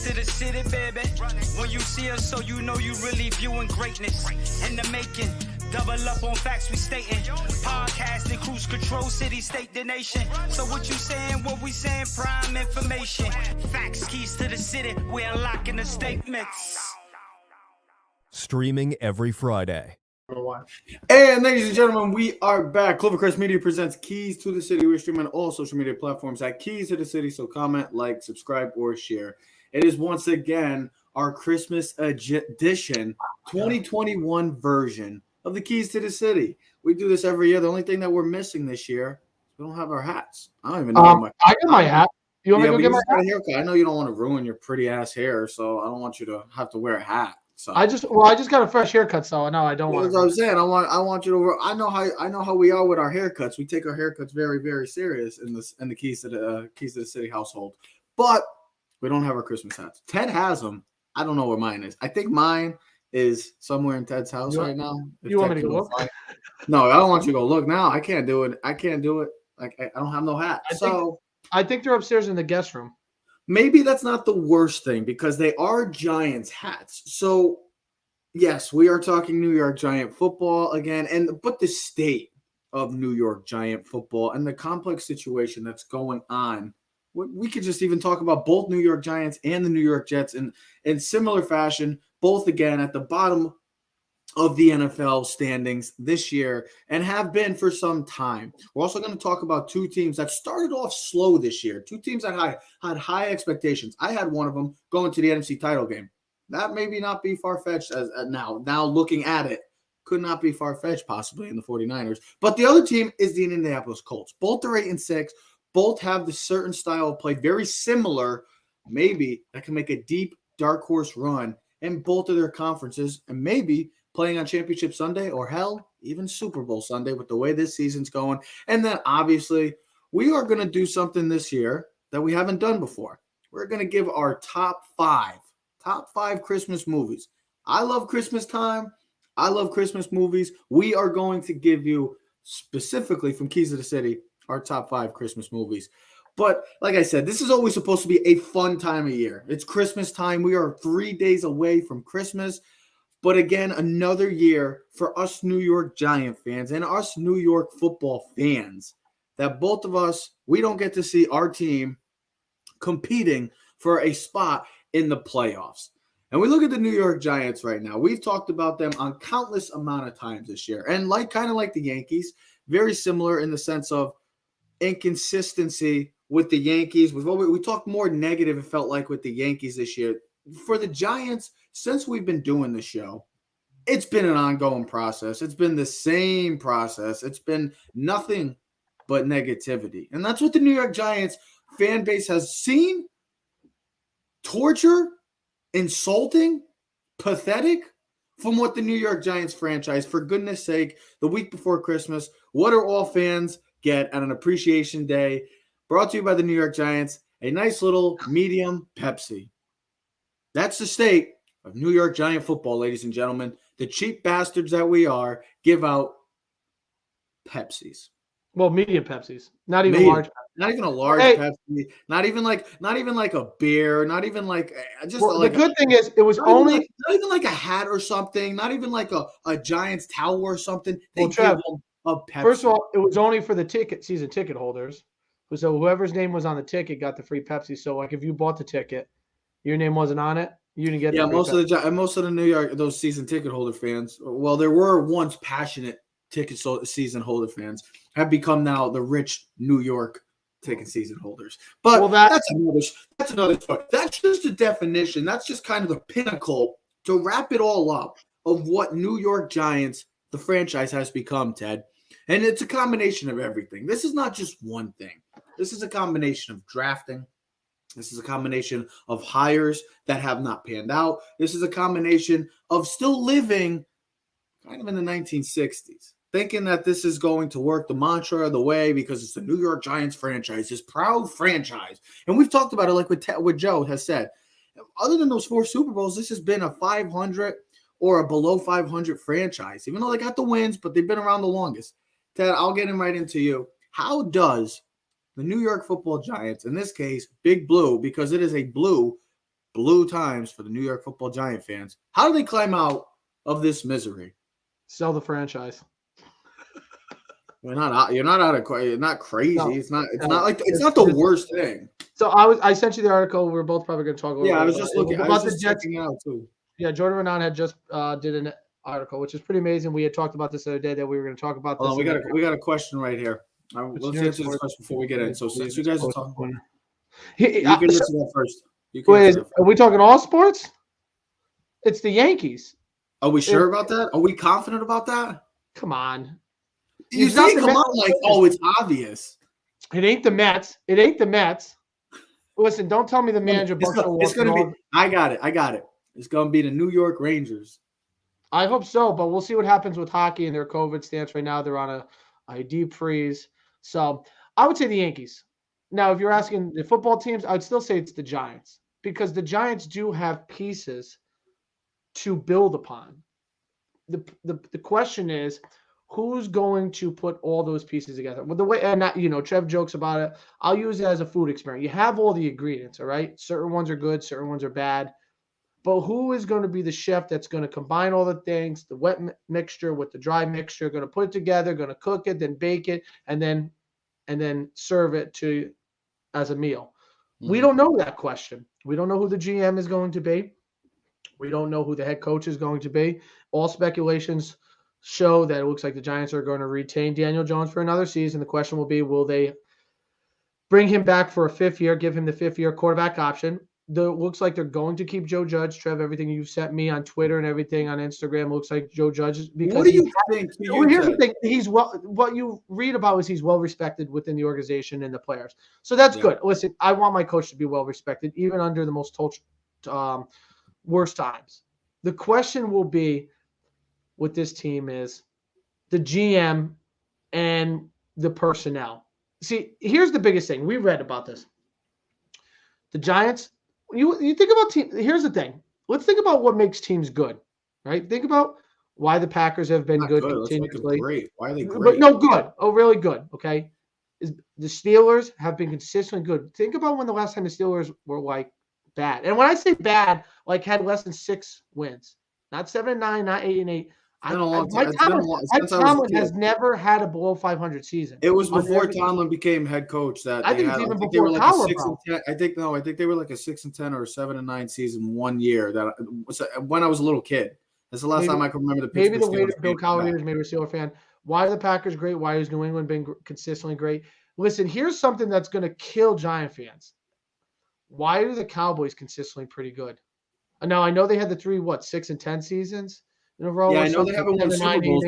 keys to the city, baby. When you see us, so you know you really viewing greatness in the making. Double up on facts we stating. Podcasting, cruise control, city, state, the nation. So what you saying, what we saying, prime information. Facts, keys to the city, we unlocking the statements. Streaming every Friday. And ladies and gentlemen, we are back. Clovercrest Media presents Keys to the City. We're streaming on all social media platforms at Keys to the City. So comment, like, subscribe, or share. It is once again our Christmas edition 2021 version of the Keys to the City. We do this every year. The only thing that we're missing this year, we don't have our hats. I don't even know. I got my hat. You want me to go get my hat? Haircut. I know you don't want to ruin your pretty ass hair, so I don't want you to have to wear a hat. So I just got a fresh haircut, so no, I don't want. That's what I'm saying. I want you to. I know how we are with our haircuts. We take our haircuts very, very serious in the Keys to the City household. But we don't have our Christmas hats. Ted has them. I don't know where mine is. I think mine is somewhere in Ted's house right now. You want me to go look? No, I don't want you to go look now. I can't do it. I can't do it. Like I don't have no hat. I think they're upstairs in the guest room. Maybe that's not the worst thing because they are Giants hats. So, yes, we are talking New York Giant football again, but the state of New York Giant football and the complex situation that's going on. We could just even talk about both New York Giants and the New York Jets in similar fashion, both again at the bottom of the NFL standings this year and have been for some time. We're also going to talk about two teams that started off slow this year, two teams that had high expectations. I had one of them going to the NFC title game. That maybe not be far-fetched as now looking at it, could not be far-fetched possibly in the 49ers. But the other team is the Indianapolis Colts. Both are 8-6. Both have the certain style of play, very similar, maybe that can make a deep, dark horse run in both of their conferences and maybe playing on Championship Sunday or hell, even Super Bowl Sunday with the way this season's going. And then obviously we are going to do something this year that we haven't done before. We're going to give our top five Christmas movies. I love Christmas time. I love Christmas movies. We are going to give you specifically from Keys to the City, our top 5 Christmas movies. But like I said, this is always supposed to be a fun time of year. It's Christmas time. We are 3 days away from Christmas. But again, another year for us New York Giant fans and us New York football fans that both of us, we don't get to see our team competing for a spot in the playoffs. And we look at the New York Giants right now. We've talked about them on countless amount of times this year. And kind of like the Yankees, very similar in the sense of inconsistency with the Yankees. We talked more negative, it felt like, with the Yankees this year. For the Giants, since we've been doing the show, it's been an ongoing process. It's been the same process. It's been nothing but negativity. And that's what the New York Giants fan base has seen. Torture, insulting, pathetic from what the New York Giants franchise, for goodness sake, the week before Christmas, what do all fans get at an appreciation day? Brought to you by the New York Giants, a nice little medium Pepsi. That's the state of New York Giant football, ladies and gentlemen. The cheap bastards that we are give out Pepsis. Well, medium Pepsis, not even large. Not even a large Pepsi. Not even like a beer. Not even like just. Well, like the good thing is, it was only not even like a hat or something. Not even like a Giants towel or something. They give Trev, them a Pepsi. First of all, it was only for the season ticket holders. So whoever's name was on the ticket got the free Pepsi. So like if you bought the ticket, your name wasn't on it, you didn't get. Yeah, most of the New York, those season ticket holder fans. Well, there were once passionate season holder fans, have become now the rich New York ticket season holders. But that's another story. That's just a definition. That's just kind of the pinnacle to wrap it all up of what New York Giants, the franchise, has become, Ted. And it's a combination of everything. This is not just one thing. This is a combination of drafting. This is a combination of hires that have not panned out. This is a combination of still living kind of in the 1960s, thinking that this is going to work the mantra of the way because it's the New York Giants franchise, this proud franchise. And we've talked about it like what Joe has said. Other than those 4 Super Bowls, this has been a 500 or a below 500 franchise, even though they got the wins, but they've been around the longest. Ted, I'll get him right into you. How does the New York Football Giants, in this case, Big Blue, because it is a blue blue times for the New York Football Giant fans. How do they climb out of this misery? Sell the franchise. You're not crazy. No, It's not it's not the worst thing. So I sent you the article. We're both probably going to talk a little Yeah, bit I was about just it. looking. I About was the just Jets. checking it out too. Yeah, Jordan Renan had just did an article, which is pretty amazing. We had talked about this the other day that we were going to talk about this. Hold on, we got a question right here. Let's answer this question before we get in. So since you guys are talking, you can answer that first. Wait, are we talking all sports? It's the Yankees. Are we sure about that? Are we confident about that? Come on. You It's not say the come Mets. on like, oh, it's obvious. It ain't the Mets. It ain't the Mets. Listen, don't tell me the manager. It's going to be. I got it. It's going to be the New York Rangers. I hope so, but we'll see what happens with hockey and their COVID stance right now. They're on a deep freeze. So I would say the Yankees. Now, if you're asking the football teams, I would still say it's the Giants because the Giants do have pieces to build upon. The question is, who's going to put all those pieces together? Well, the way, and that, Trev jokes about it. I'll use it as a food experiment. You have all the ingredients, all right? Certain ones are good, certain ones are bad. But who is going to be the chef that's going to combine all the things, the wet mixture with the dry mixture, going to put it together, going to cook it, then bake it, and then serve it to as a meal? Mm-hmm. We don't know that question. We don't know who the GM is going to be. We don't know who the head coach is going to be. All speculations show that it looks like the Giants are going to retain Daniel Jones for another season. The question will be, will they bring him back for a fifth year, give him the fifth-year quarterback option? Looks like they're going to keep Joe Judge. Trev, everything you've sent me on Twitter and everything on Instagram looks like Joe Judge. Because what do you think? Here's the thing: what you read about is he's well respected within the organization and the players. So that's good. Listen, I want my coach to be well respected, even under the most worst times. The question will be with this team is the GM and the personnel. See, here's the biggest thing. We read about this. The Giants. You think about team. Here's the thing. Let's think about what makes teams good, right? Think about why the Packers have been good continuously. Great. Why are they great? But no, good. Oh, really good. Okay. The Steelers have been consistently good. Think about when the last time the Steelers were like bad. And when I say bad, like had less than 6 wins, not 7-9, not 8-8. Mike Tomlin has never had a below 500 season. It was before Tomlin became head coach that I think it's even before Cowher. I think they were like a 6-10 or a 7-9 season one year. That was when I was a little kid. That's the last time I can remember the Pittsburgh maybe the way Steelers that Bill Cowher is maybe a Steelers fan. Why are the Packers great? Why has New England been consistently great? Listen, here's something that's going to kill Giant fans. Why are the Cowboys consistently pretty good? Now I know they had the 6 and 10 seasons in a row. Yeah, I know they haven't won Super Bowls,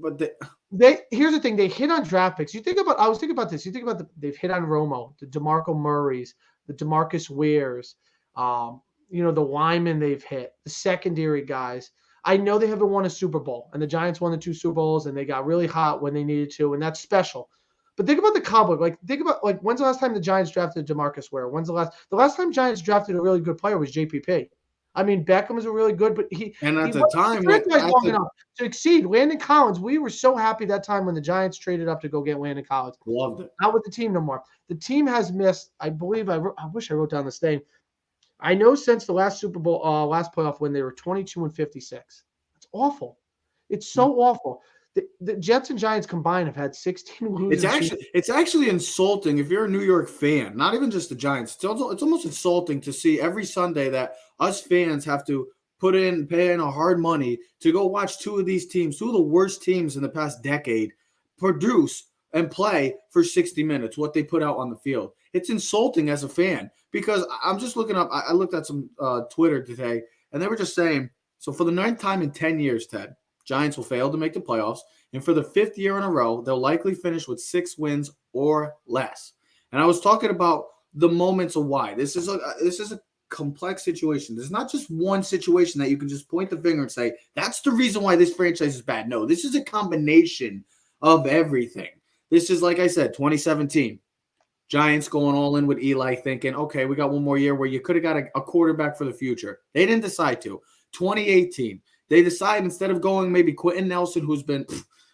but here's the thing: they hit on draft picks. I was thinking about this. You think about they've hit on Romo, the DeMarco Murrays, the DeMarcus Wares, the linemen they've hit, the secondary guys. I know they haven't won a Super Bowl, and the Giants won the 2 Super Bowls, and they got really hot when they needed to, and that's special. But think about the Cowboys. Think about when's the last time the Giants drafted DeMarcus Ware? When's the last time Giants drafted a really good player was JPP. I mean, Beckham was a really good, but long enough to exceed Landon Collins. We were so happy that time when the Giants traded up to go get Landon Collins. Loved it. Not with the team no more. The team has missed. I believe I wish I wrote down this thing. I know since the last Super Bowl, last playoff when they were 22-56. That's awful. It's so awful. The Jets and Giants combined have had 16 losing. It's actually insulting if you're a New York fan, not even just the Giants. It's almost insulting to see every Sunday that us fans have to pay in a hard money to go watch 2 of these teams, 2 of the worst teams in the past decade, produce and play for 60 minutes, what they put out on the field. It's insulting as a fan because I'm just looking up. I looked at some Twitter today, and they were just saying, so for the 9th time in 10 years, Ted, Giants will fail to make the playoffs, and for the 5th year in a row, they'll likely finish with 6 wins or less. And I was talking about the moments of why. This is a complex situation. There's not just one situation that you can just point the finger and say, that's the reason why this franchise is bad. No, this is a combination of everything. This is, like I said, 2017. Giants going all in with Eli thinking, okay, we got one more year where you could have got a quarterback for the future. They didn't decide to. 2018. They decide instead of going maybe Quentin Nelson, who's been,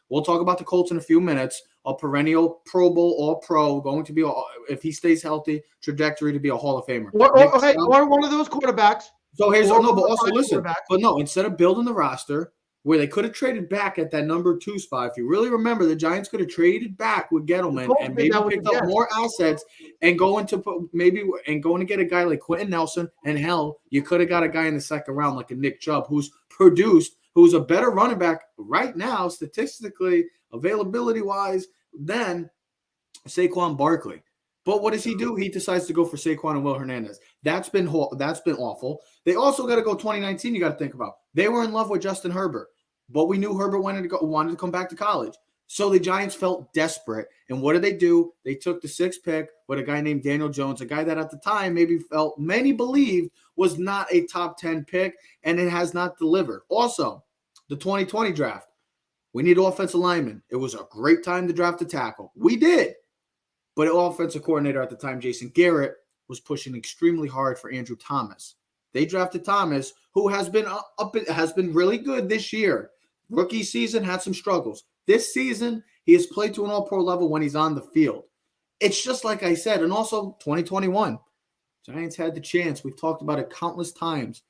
we'll talk about the Colts in a few minutes, a perennial Pro Bowl All-Pro, going to be, if he stays healthy, trajectory to be a Hall of Famer. Or one of those quarterbacks. So here's Or no, but one of also the listen. quarterbacks. But no, instead of building the roster where they could have traded back at that number 2 spot, if you really remember, the Giants could have traded back with Gettleman Colts and did maybe that with picked the up Jets. more assets and going to get a guy like Quentin Nelson. And hell, you could have got a guy in the second round like a Nick Chubb, who's a better running back right now, statistically, availability wise, than Saquon Barkley. But what does he do? He decides to go for Saquon and Will Hernandez. That's been awful. They also got to go 2019. You got to think about. They were in love with Justin Herbert, but we knew Herbert wanted to come back to college. So the Giants felt desperate. And what did they do? They took the 6th pick with a guy named Daniel Jones, a guy that at the time many believed was not a top 10 pick, and it has not delivered. Also, the 2020 draft. We need offensive linemen. It was a great time to draft a tackle. We did. But the offensive coordinator at the time, Jason Garrett, was pushing extremely hard for Andrew Thomas. They drafted Thomas, who has been really good this year. Rookie season had some struggles. This season, he has played to an all-pro level when he's on the field. It's just like I said, and also 2021. Giants had the chance. We've talked about it countless times.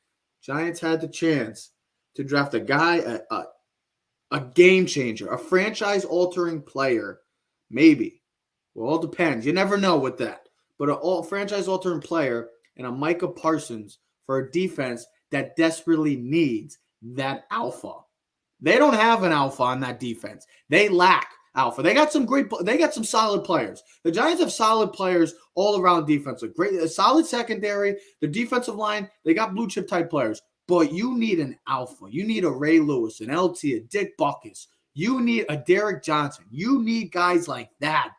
Giants had the chance to draft a guy, a game changer, a franchise-altering player, maybe. Well, it all depends. You never know with that. But a franchise-altering player and a Micah Parsons for a defense that desperately needs that alpha. They don't have an alpha on that defense. They lack alpha. They got some solid players. The Giants have solid players all around defense. A solid secondary. The defensive line, they got blue chip type players. But you need an alpha. You need a Ray Lewis, an LT, a Dick Butkus. You need a Derek Johnson. You need guys like that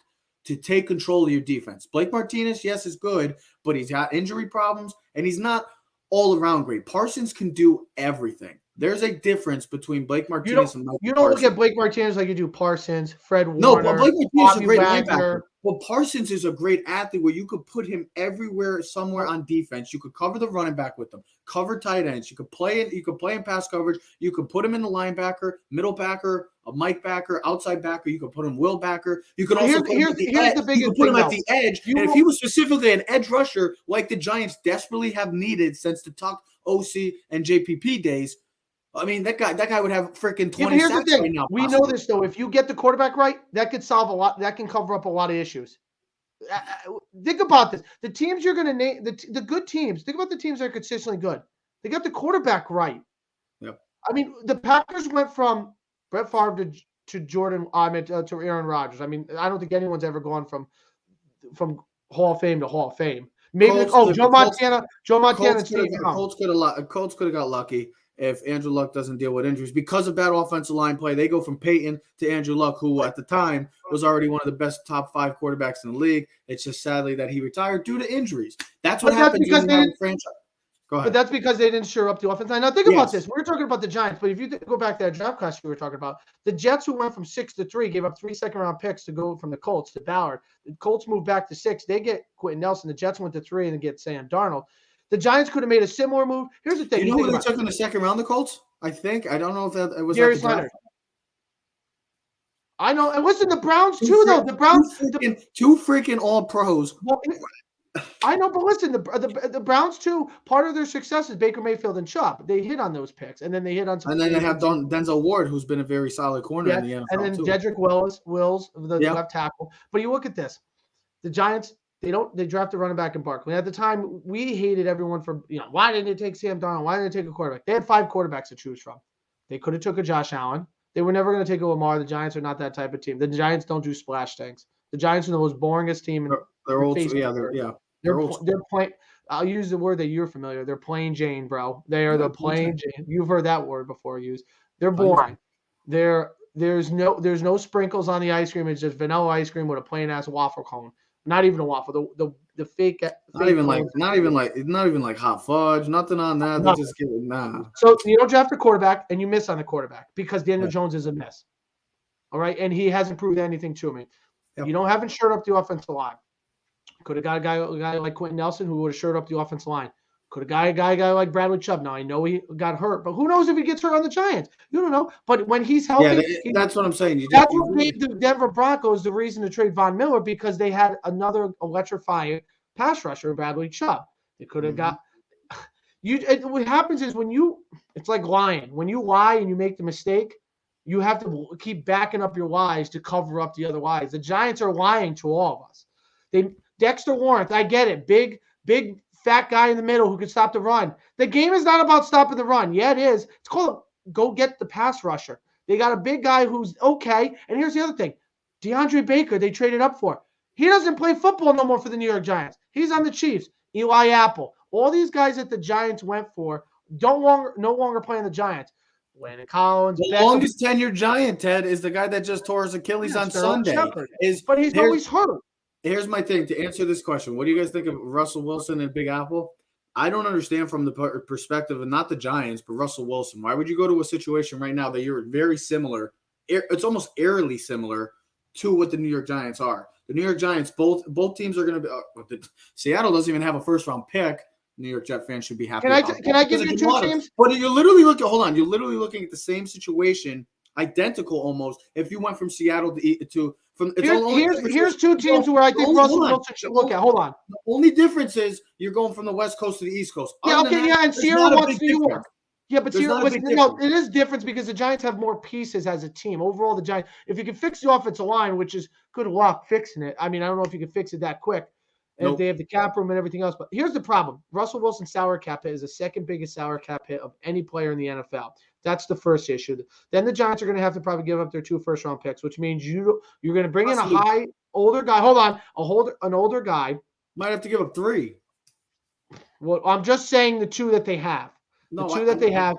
to take control of your defense. Blake Martinez, yes, is good, but he's got injury problems, and he's not all around great. Parsons can do everything. There's a difference between Blake Martinez and Michael You don't Parsons. look at Blake Martinez like you do Parsons, Fred Warner. No, but Blake Martinez is a great Wagner. linebacker. But Parsons is a great athlete where you could put him everywhere, somewhere on defense. You could cover the running back with him, cover tight ends. You could play it. You could play in pass coverage. You could put him in the linebacker, middle backer, a Mike backer, outside backer. You could put him will backer. You could also put him at the edge. And if he was specifically an edge rusher, like the Giants desperately have needed since the Tuck, OC, and JPP days, I mean, that guy would have freaking 20 sacks right now. We know this, though. If you get the quarterback right, that could solve a lot. That can cover up a lot of issues. Think about this. The teams you're going to name, the good teams, think about the teams that are consistently good. They got the quarterback right. Yep. I mean, the Packers went from Brett Favre to Aaron Rodgers. I mean, I don't think anyone's ever gone from Hall of Fame to Hall of Fame. Maybe Joe Montana. Colts could have got lucky if Andrew Luck doesn't deal with injuries. Because of that offensive line play, they go from Peyton to Andrew Luck, who at the time was already one of the best top 5 quarterbacks in the league. It's just sadly that he retired due to injuries. That's what happens when you have a franchise. Go ahead. But that's because they didn't shore up the offense line. Now think about this. We're talking about the Giants, but if you go back to that draft class we were talking about, the Jets, who went from 6 to 3, gave up 3 second-round picks to go from the Colts to Ballard. The Colts moved back to 6. They get Quentin Nelson. The Jets went to 3 and get Sam Darnold. The Giants could have made a similar move. Here's the thing. You know who they took in the second round, the Colts? I think. I don't know if it was Darius Leonard. I know. And listen, the Browns too, though. The Browns, two freaking all-pros. Well, I know, but listen, the Browns too. Part of their success is Baker Mayfield and Chubb. They hit on those picks, and then they hit on some. And then they have Denzel Ward, who's been a very solid corner in the NFL and then too. Dedrick Wills, the left tackle. But you look at this, the Giants. They drafted running back in Barkley. At the time, we hated everyone for, why didn't they take Sam Darnold? Why didn't they take a quarterback? They had 5 quarterbacks to choose from. They could have took a Josh Allen. They were never going to take a Lamar. The Giants are not that type of team. The Giants don't do splash things. The Giants are the most boringest team. They're old. They're playing. I'll use the word that you're familiar. They're plain Jane, bro. They are the plain Jane. You've heard that word before used. They're boring. There's no sprinkles on the ice cream. It's just vanilla ice cream with a plain ass waffle cone. Not even a waffle. The fake. Not even like hot fudge. Nothing on that. They just give it So you don't draft a quarterback and you miss on the quarterback because Daniel Jones is a miss. All right, and he hasn't proved anything to me. Yep. You haven't shored up the offensive line. Could have got a guy like Quentin Nelson who would have shored up the offensive line. Could a guy like Bradley Chubb? Now I know he got hurt, but who knows if he gets hurt on the Giants? You don't know. But when he's healthy, that's what I'm saying. That's what gave the Denver Broncos the reason to trade Von Miller, because they had another electrifying pass rusher, Bradley Chubb. They could have got you. What happens is it's like lying. When you lie and you make the mistake, you have to keep backing up your lies to cover up the other lies. The Giants are lying to all of us. Dexter Lawrence, I get it, big fat guy in the middle who can stop the run. The game is not about stopping the run. Yeah, it is. It's called go get the pass rusher. They got a big guy who's okay. And here's the other thing. DeAndre Baker, they traded up for. He doesn't play football no more for the New York Giants. He's on the Chiefs. Eli Apple. All these guys that the Giants went for no longer playing the Giants. Landon Collins. The longest tenured Giant, Ted, is the guy that just tore his Achilles on Sunday. But he's always hurt. Here's my thing to answer this question. What do you guys think of Russell Wilson and Big Apple? I don't understand from the perspective of not the Giants, but Russell Wilson. Why would you go to a situation right now that you're very similar? It's almost eerily similar to what the New York Giants are. The New York Giants, both teams are going to be. Seattle doesn't even have a first-round pick. New York Jet fans should be happy. Can I give you two teams? But you're literally looking. Hold on. You're literally looking at the same situation, identical almost. If you went from Seattle to. Here's two teams where I think Russell Wilson should look at. Hold on. The only difference is you're going from the West Coast to the East Coast. And Sierra wants New York. Yeah, but it is different because the Giants have more pieces as a team. Overall, the Giants, if you can fix the offensive line, which is good luck fixing it. I mean, I don't know if you can fix it that quick. And if they have the cap room and everything else. But here's the problem. Russell Wilson's salary cap hit is the second biggest salary cap hit of any player in the NFL. That's the first issue. Then the Giants are going to have to probably give up their 2 first-round picks, which means you're going to bring in a older guy. Hold on. An older guy. Might have to give up 3. Well, I'm just saying the 2 that they have. They have,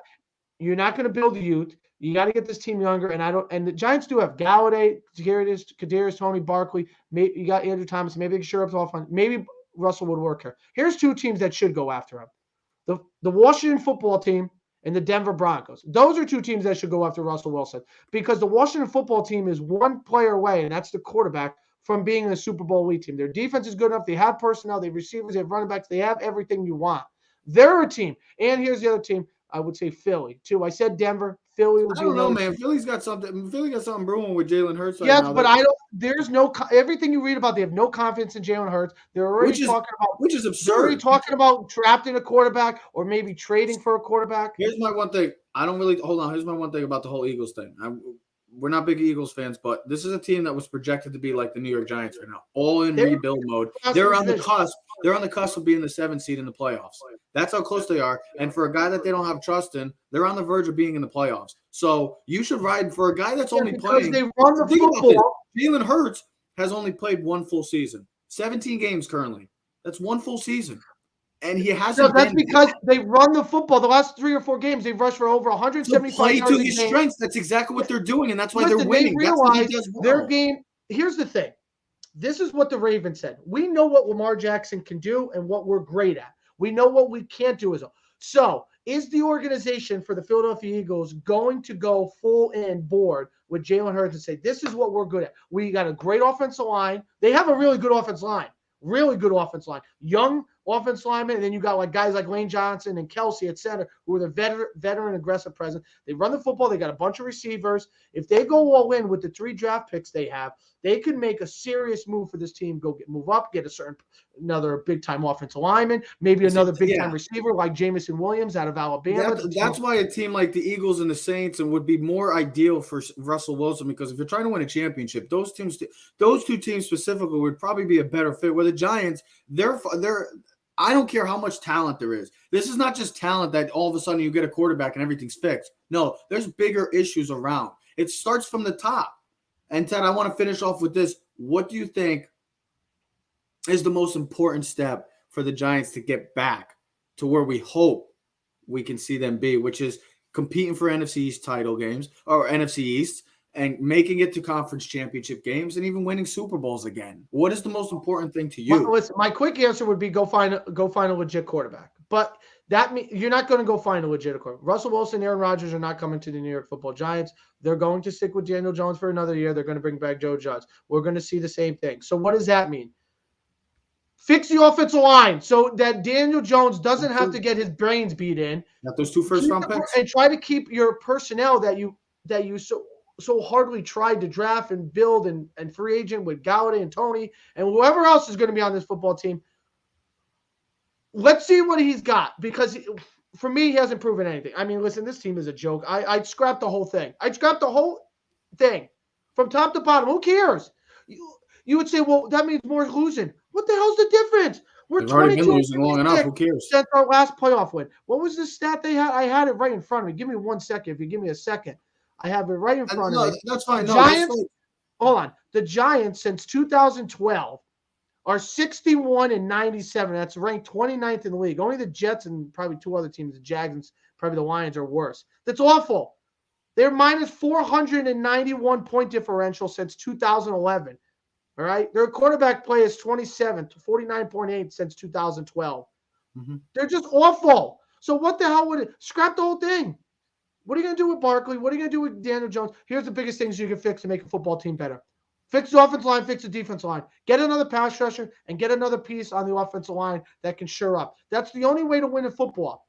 you're not going to build a youth. You got to get this team younger, and the Giants do have Galladay, Kadarius Toney, Barkley. Maybe you got Andrew Thomas. Maybe they can shore up the offense. Maybe Russell would work here. Here's 2 teams that should go after him: the Washington Football Team and the Denver Broncos. Those are 2 teams that should go after Russell Wilson, because the Washington Football Team is one player away, and that's the quarterback, from being a Super Bowl elite team. Their defense is good enough. They have personnel. They have receivers. They have running backs. They have everything you want. They're a team. And here's the other team. I would say Philly too. I said Denver. Philly was. I don't know, man. Philly's got something. Philly got something brewing with Jalen Hurts. Yes, but I don't. There's no. Everything you read about, they have no confidence in Jalen Hurts. They're already talking about, which is absurd. They're already talking about drafting a quarterback or maybe trading for a quarterback. Here's my one thing. Hold on. Here's my one thing about the whole Eagles thing. We're not big Eagles fans, but this is a team that was projected to be like the New York Giants right now, all in rebuild mode. They're on the cusp. They're on the cusp of being the 7th seed in the playoffs. That's how close they are. And for a guy that they don't have trust in, they're on the verge of being in the playoffs. So you should ride for a guy that's only playing. They run the football. Jalen Hurts has only played 1 full season, 17 games currently. That's 1 full season. And he hasn't. That's because they run the football. The last 3 or 4 games, they've rushed for over 175 play yards to his strengths. That's exactly what they're doing, and that's why they're winning. They realize their game. Here's the thing. This is what the Ravens said. We know what Lamar Jackson can do and what we're great at. We know what we can't do as well. So is the organization for the Philadelphia Eagles going to go full in board with Jalen Hurts and say, this is what we're good at? We got a great offensive line. They have a really good offensive line. Really good offensive line. Young offensive linemen, and then you got like guys like Lane Johnson and Kelsey at center, who are the veteran aggressive presence. They run the football. They got a bunch of receivers. If they go all in with the 3 draft picks they have, they can make a serious move for this team. Move up, get another big time offensive lineman, maybe another big time receiver like Jameson Williams out of Alabama. That's why a team like the Eagles and the Saints would be more ideal for Russell Wilson, because if you're trying to win a championship, those 2 teams specifically would probably be a better fit. Where the Giants, they're I don't care how much talent there is. This is not just talent that all of a sudden you get a quarterback and everything's fixed. No, there's bigger issues around. It starts from the top. And Ted, I want to finish off with this. What do you think is the most important step for the Giants to get back to where we hope we can see them be, which is competing for NFC East title games or NFC East and making it to conference championship games and even winning Super Bowls again? What is the most important thing to you? Listen, my quick answer would be go find a legit quarterback. But that means you're not going to go find a legit quarterback. Russell Wilson, Aaron Rodgers are not coming to the New York Football Giants. They're going to stick with Daniel Jones for another year. They're going to bring back Joe Judge. We're going to see the same thing. So what does that mean? Fix the offensive line so that Daniel Jones doesn't have to get his brains beat in. Got those 2 first-round picks. And try to keep your personnel that you so hardly tried to draft and build and free agent with Golladay and Tony and whoever else is going to be on this football team. Let's see what he's got, because for me, he hasn't proven anything. I mean, listen, this team is a joke. I'd scrap the whole thing. I'd scrap the whole thing from top to bottom. Who cares? You would say, well, that means more losing. What the hell's the difference? They've already been losing long enough. Who cares? Since our last playoff win. What was the stat they had? I had it right in front of me. Give me 1 second. If you give me a second, I have it right in front of me. That's fine. The Giants, hold on. The Giants since 2012 are 61-97. That's ranked 29th in the league. Only the Jets and probably 2 other teams, the Jags and probably the Lions, are worse. That's awful. They're minus 491 point differential since 2011. All right. Their quarterback play is 27th, 49.8 since 2012. Mm-hmm. They're just awful. So what the hell would it scrap the whole thing? What are you going to do with Barkley? What are you going to do with Daniel Jones? Here's the biggest things you can fix to make a football team better. Fix the offensive line, fix the defensive line. Get another pass rusher and get another piece on the offensive line that can shore up. That's the only way to win in football.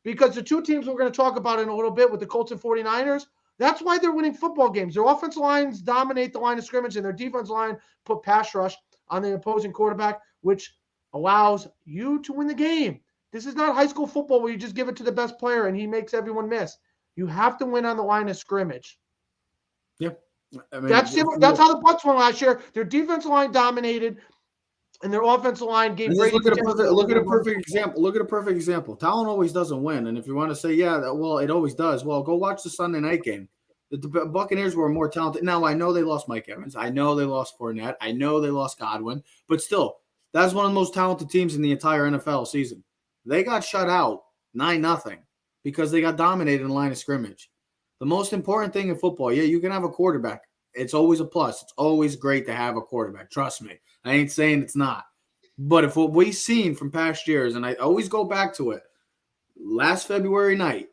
Because the 2 teams we're going to talk about in a little bit with the Colts and 49ers, that's why they're winning football games. Their offensive lines dominate the line of scrimmage, and their defensive line put pass rush on the opposing quarterback, which allows you to win the game. This is not high school football where you just give it to the best player and he makes everyone miss. You have to win on the line of scrimmage. Yeah. I mean, that's how the Bucs won last year. Their defensive line dominated, and their offensive line gave Brady. Look at a perfect example. Look at a perfect example. Talent always doesn't win, and if you want to say, yeah, well, it always does. Well, go watch the Sunday night game. The Buccaneers were more talented. Now, I know they lost Mike Evans. I know they lost Fournette. I know they lost Godwin. But still, that's one of the most talented teams in the entire NFL season. They got shut out 9-0 because they got dominated in the line of scrimmage. The most important thing in football, yeah, you can have a quarterback. It's always a plus. It's always great to have a quarterback. Trust me. I ain't saying it's not. But if what we've seen from past years, and I always go back to it, last February night,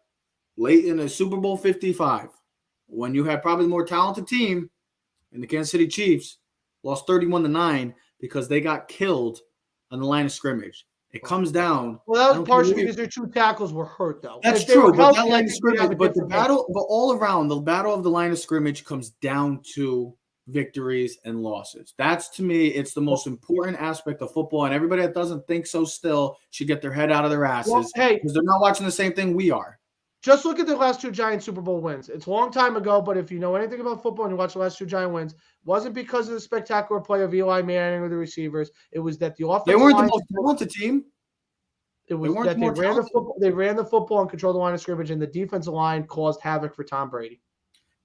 late in the Super Bowl 55, when you had probably the more talented team in the Kansas City Chiefs, lost 31-9 because they got killed on the line of scrimmage. It comes down. Well, that was partially because their 2 tackles were hurt, though. That's true, but that line of scrimmage, but the battle, but all around, the battle of the line of scrimmage comes down to victories and losses. That's, to me, it's the most important aspect of football, and everybody that doesn't think so still should get their head out of their asses because they're not watching the same thing we are. Just look at the last 2 Giants Super Bowl wins. It's a long time ago, but if you know anything about football and you watch the last 2 Giant wins, it wasn't because of the spectacular play of Eli Manning or the receivers. It was that the offensive they weren't the most talented team. It was that they ran the football and controlled the line of scrimmage, and the defensive line caused havoc for Tom Brady.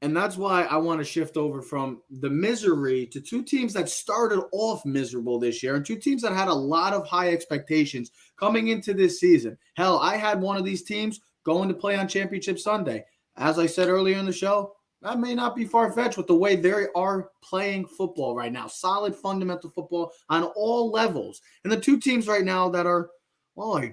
And that's why I want to shift over from the misery to 2 teams that started off miserable this year and 2 teams that had a lot of high expectations coming into this season. Hell, I had one of these teams going to play on Championship Sunday. As I said earlier in the show, that may not be far-fetched with the way they are playing football right now. Solid fundamental football on all levels. And the 2 teams right now that are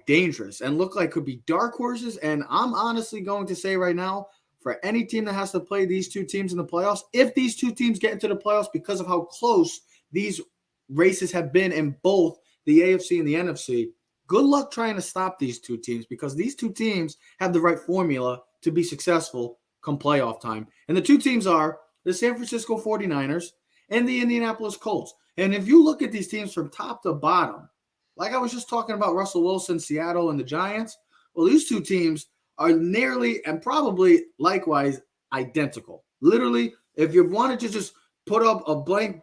dangerous and look like could be dark horses. And I'm honestly going to say right now, for any team that has to play these 2 teams in the playoffs, if these 2 teams get into the playoffs because of how close these races have been in both the AFC and the NFC, good luck trying to stop these 2 teams because these 2 teams have the right formula to be successful come playoff time. And the 2 teams are the San Francisco 49ers and the Indianapolis Colts. And if you look at these teams from top to bottom, like I was just talking about Russell Wilson, Seattle, and the Giants, well, these 2 teams are nearly and probably likewise identical. Literally, if you wanted to just put up a blank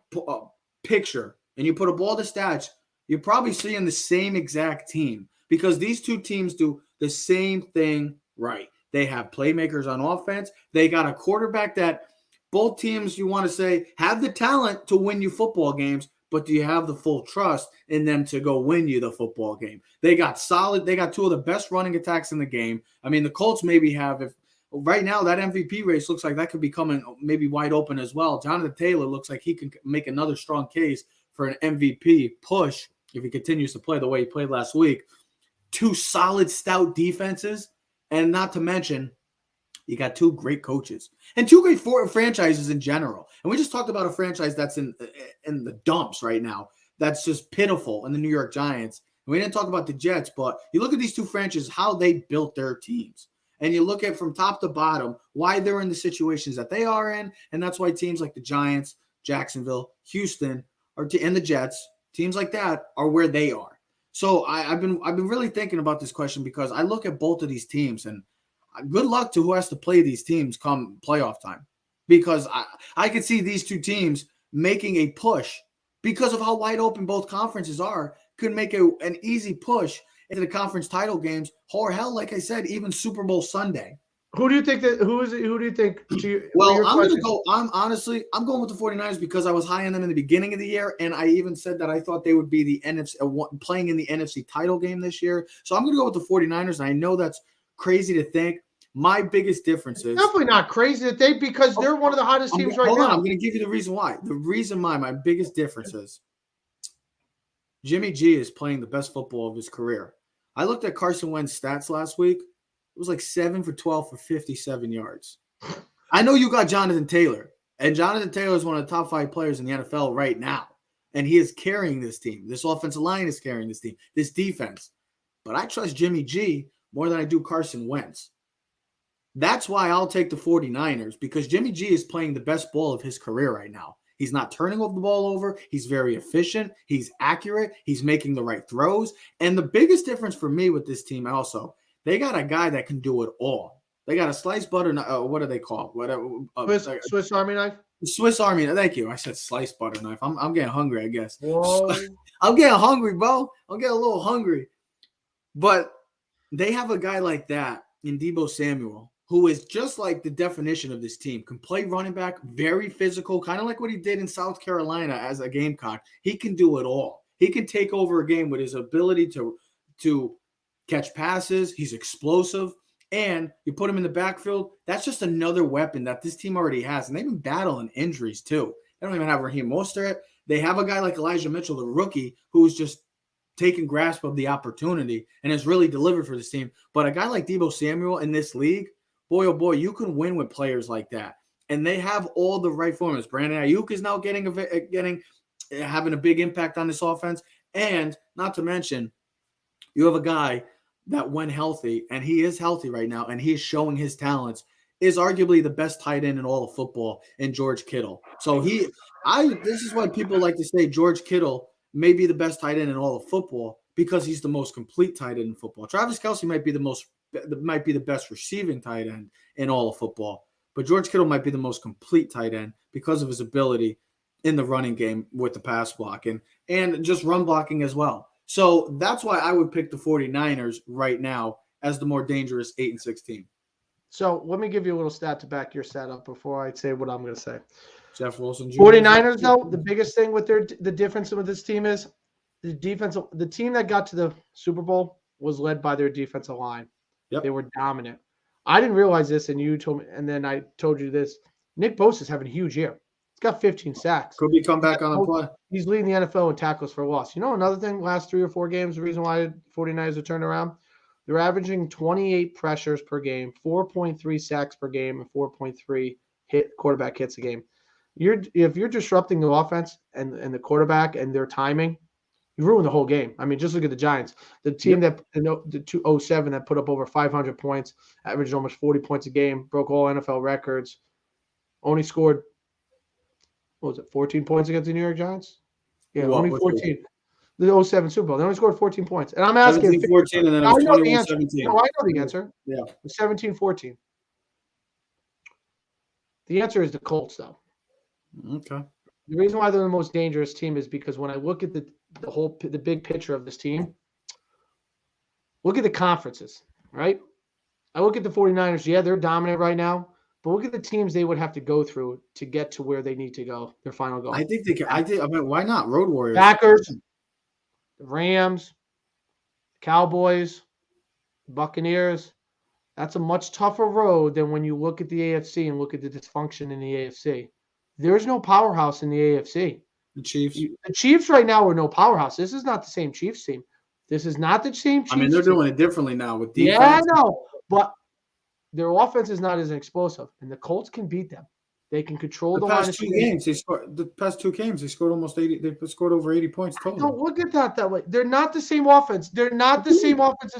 picture and you put up all the stats, you're probably seeing the same exact team because these 2 teams do the same thing right. They have playmakers on offense. They got a quarterback that both teams, you want to say, have the talent to win you football games, but do you have the full trust in them to go win you the football game? They got 2 of the best running attacks in the game. I mean, the Colts maybe have, if right now that MVP race looks like that could be coming maybe wide open as well. Jonathan Taylor looks like he can make another strong case for an MVP push if he continues to play the way he played last week. 2 solid, stout defenses, and not to mention, you got 2 great coaches and 2 great franchises in general. And we just talked about a franchise that's in the dumps right now. that's just pitiful in the New York Giants. We didn't talk about the Jets, but you look at these two franchises, how they built their teams. And you look at from top to bottom why they're in the situations that they are in. And that's why teams like the Giants, Jacksonville, Houston, and the Jets, teams like that are where they are. So I've been really thinking about this question because I look at both of these teams, and good luck to who has to play these teams come playoff time. Because I could see these two teams making a push because of how wide open both conferences are, could make an easy push into the conference title games, or hell, like I said, even Super Bowl Sunday. Who do you think that? Who is it? Who do you think? Well, I'm going to go. I'm going with the 49ers because I was high on them in the beginning of the year, and I even said that I thought they would be the NFC playing in the NFC title game this year. So I'm going to go with the 49ers. And I know that's crazy to think. My biggest difference is definitely not crazy to think because they're one of the hottest teams right now. Hold on, I'm going to give you the reason why. The reason why my biggest difference is Jimmy G is playing the best football of his career. I looked at Carson Wentz's stats last week. It was like 7 for 12 for 57 yards. I know you got Jonathan Taylor, and Jonathan Taylor is one of the top 5 players in the NFL right now, and he is carrying this team. This offensive line is carrying this team, this defense. But I trust Jimmy G more than I do Carson Wentz. That's why I'll take the 49ers, because Jimmy G is playing the best ball of his career right now. He's not turning the ball over. He's very efficient. He's accurate. He's making the right throws. And the biggest difference for me with this team also, they got a guy that can do it all. They got a sliced butter. What do they call it? Swiss Army knife? Swiss Army. Thank you. I said sliced butter knife. I'm getting hungry, I guess. Whoa. I'm getting hungry, bro. I'm getting a little hungry. But they have a guy like that in Deebo Samuel, who is just like the definition of this team, can play running back, very physical, kind of like what he did in South Carolina as a Gamecock. He can do it all. He can take over a game with his ability to catch passes. He's explosive. And you put him in the backfield, that's just another weapon that this team already has. And they've been battling injuries too. They don't even have Raheem Mostert. They have a guy like Elijah Mitchell, the rookie, who's just taken grasp of the opportunity and has really delivered for this team. But a guy like Deebo Samuel in this league, boy, oh boy, you can win with players like that. And they have all the right formulas. Brandon Ayuk is now having a big impact on this offense. And not to mention, you have a guy that when healthy, and he is healthy right now, and he is showing his talents, is arguably the best tight end in all of football in George Kittle. So this is why people like to say George Kittle may be the best tight end in all of football, because he's the most complete tight end in football. Travis Kelce might be the best receiving tight end in all of football, but George Kittle might be the most complete tight end because of his ability in the running game with the pass blocking and just run blocking as well. So that's why I would pick the 49ers right now as the more dangerous 8-6 team. So let me give you a little stat to back your stat up before I say what I'm going to say. Jeff Wilson Jr. 49ers, though, the biggest thing with the difference with this team is the defense. The team that got to the Super Bowl was led by their defensive line. Yep. They were dominant. I didn't realize this, and you told me, and then I told you this. Nick Bosa is having a huge year. He's got 15 sacks. Could be come back on the play. He's leading the NFL in tackles for loss. You know, another thing, last 3 or 4 games, the reason why 49ers are turned around, they're averaging 28 pressures per game, 4.3 sacks per game, and 4.3 quarterback hits a game. If you're disrupting the offense and the quarterback and their timing, you ruin the whole game. I mean, just look at the Giants. The team the 207 that put up over 500 points, averaged almost 40 points a game, broke all NFL records, only scored, 14 points against the New York Giants? Yeah, only 14. The 07 Super Bowl. They only scored 14 points. And I'm asking. 14 and then it was 21-17. No, I know the answer. Yeah. 17-14. The answer is the Colts, though. Okay. The reason why they're the most dangerous team is because when I look at the big picture of this team, look at the conferences, right? I look at the 49ers. Yeah, they're dominant right now. But look at the teams they would have to go through to get to where they need to go, their final goal. I think they can. I mean, why not? Road Warriors. Packers, the Rams, Cowboys, Buccaneers. That's a much tougher road than when you look at the AFC and look at the dysfunction in the AFC. There's no powerhouse in the AFC. The Chiefs. The Chiefs right now are no powerhouse. This is not the same Chiefs team. This is not the same Chiefs team. I mean, they're doing it differently now with defense. Yeah, I know. But their offense is not as explosive, and the Colts can beat them. They can control The the line past of two scrimmage. games, they scored almost 80. They scored over 80 points Don't total. look at that way. They're not the same offense. They're not the same offense.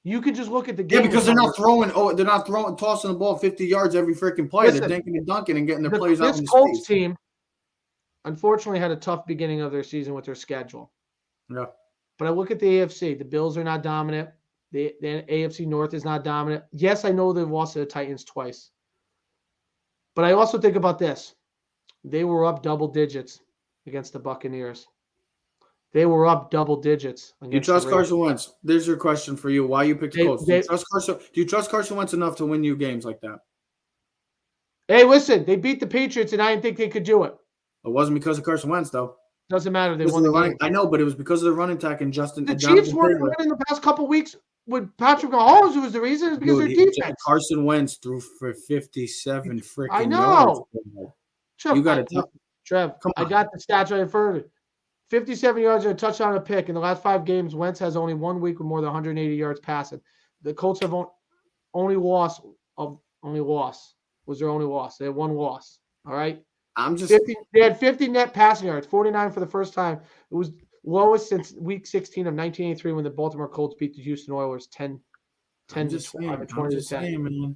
You can just look at the game. Yeah, because they're not tossing the ball 50 yards every freaking play. Listen, they're dinking and dunking and getting their players out in This the Colts space. team, unfortunately, had a tough beginning of their season with their schedule. Yeah. But I look at the AFC. The Bills are not dominant. The AFC North is not dominant. Yes, I know they've lost to the Titans twice. But I also think about this. They were up double digits against the Buccaneers. They were up double digits against You trust the Ravens. Carson Wentz? There's your question for you. Why you picked the Colts? Do you trust Carson Wentz enough to win you games like that? Hey, listen, they beat the Patriots, and I didn't think they could do it. It wasn't because of Carson Wentz, though. Doesn't matter. They won the game. I know, but it was because of the running attack and Justin. The Chiefs weren't winning the past couple weeks with Patrick Mahomes. Who was the reason? It's because their defense. Carson Wentz threw for 57 freaking I know. Yards. You got it, Trev. I got the stats right in front of me. 57 yards and a touchdown and a pick. In the last 5 games, Wentz has only 1 week with more than 180 yards passing. The Colts have only loss was their only loss. They had 1 loss. All right. They had 50 net passing yards, 49 for the first time. It was lowest since week 16 of 1983 when the Baltimore Colts beat the Houston Oilers 10 to 20 to 10.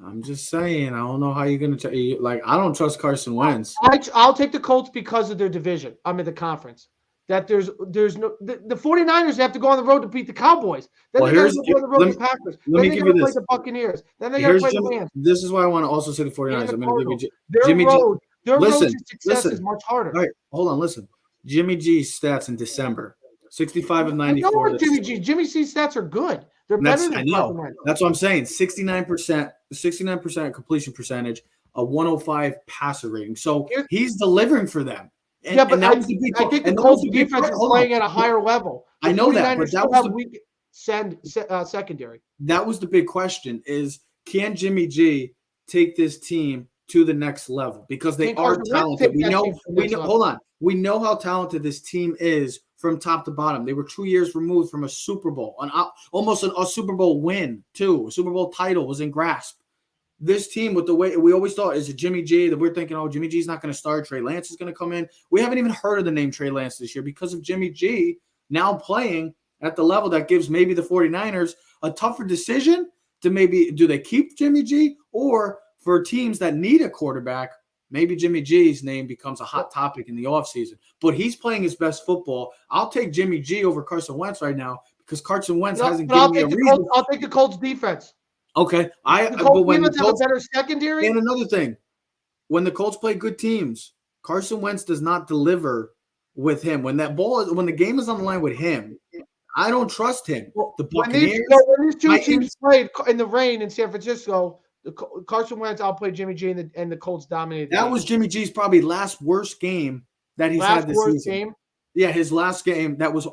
I'm just saying. I don't know how you're going to I don't trust Carson Wentz. I'll take the Colts because of their division. I'm in the conference. That there's no the 49ers have to go on the road to beat the Cowboys. Then they got to go on the road to the Packers. Then they got to play the Buccaneers. Then they got to play the Rams. This is why I want to also say the 49ers. I'm going to give you Jimmy G. Their road to success is much harder. All right, hold on. Listen, Jimmy G's stats in December: 65 of 94. I know Jimmy C's stats are good. They're better than Carson Wentz. That's what I'm saying. 69% completion percentage, a 105 passer rating. So he's delivering for them. And, yeah, but I think the Colts defense is playing at a higher level. I know that, but that was weak secondary. That was the big question: is can Jimmy G take this team to the next level? Because they are talented. We know. Hold on. We know how talented this team is from top to bottom. They were 2 years removed from a Super Bowl, almost a Super Bowl win too. A Super Bowl title was in grasp. This team, with the way we always thought, is a Jimmy G, that we're thinking, oh, Jimmy G's not going to start. Trey Lance is going to come in. We haven't even heard of the name Trey Lance this year because of Jimmy G now playing at the level that gives maybe the 49ers a tougher decision to maybe, do they keep Jimmy G? Or for teams that need a quarterback, maybe Jimmy G's name becomes a hot topic in the offseason. But he's playing his best football. I'll take Jimmy G over Carson Wentz right now because Carson Wentz hasn't given me a reason. I'll take the Colts defense. Okay, but when the Colts have a better secondary. And another thing, when the Colts play good teams, Carson Wentz does not deliver with him. When the game is on the line with him, I don't trust him. The Buccaneers. When these two teams played in the rain in San Francisco, Carson Wentz outplayed Jimmy G, and the Colts dominated. That was Jimmy G's probably last worst game that he's had this season. Game? Yeah, his last game that was